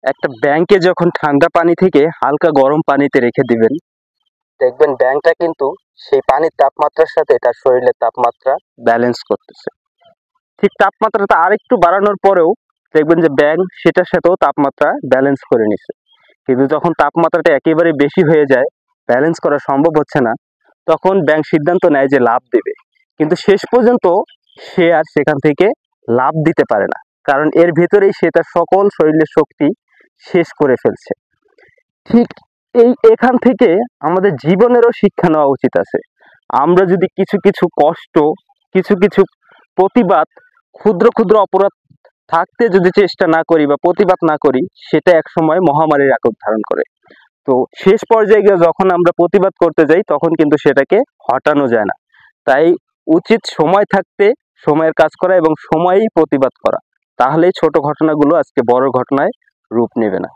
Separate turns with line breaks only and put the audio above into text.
একটা ব্যাংকে যখন ঠান্ডা পানি থেকে হালকা গরম পানিতে রেখে দিবেন, দেখবেন ব্যাংকটা কিন্তু সেই পানির তাপমাত্রার সাথে তার শরীরের তাপমাত্রা ব্যালেন্স করতেছে। ঠিক তাপমাত্রাটা আরেকটু বাড়ানোর পরেও দেখবেন যে ব্যাংক সেটার সাথেও তাপমাত্রা ব্যালেন্স করে নিছে। কিন্তু যখন তাপমাত্রাটা একেবারে বেশি হয়ে যায়, ব্যালেন্স করা সম্ভব হচ্ছে না, তখন ব্যাংক সিদ্ধান্ত নেয় যে লাভ দেবে। কিন্তু শেষ পর্যন্ত সে আর সেখান থেকে লাভ দিতে পারে না, কারণ এর ভেতরেই সে তার সকল শরীরের শক্তি শেষ করে ফেলছে। ঠিক এখান থেকে আমাদের জীবনেরও শিক্ষা নেওয়া উচিত আছে। আমরা যদি কিছু কিছু কষ্ট, কিছু কিছু প্রতিবাদ, ক্ষুদ্র ক্ষুদ্র অপরাধ থাকতে যদি চেষ্টা না করি বা প্রতিবাদ না করি, সেটা একসময় মহামারীর আকার ধারণ করে। তো শেষ পর্যায়ে গিয়ে যখন আমরা প্রতিবাদ করতে যাই, তখন কিন্তু সেটাকে হটানো যায় না। তাই উচিত সময় থাকতে সময়ের কাজ করা এবং সময়েই প্রতিবাদ করা। তাহলেই ছোট ঘটনাগুলো আজকে বড় ঘটনায় রূপ নেবে না।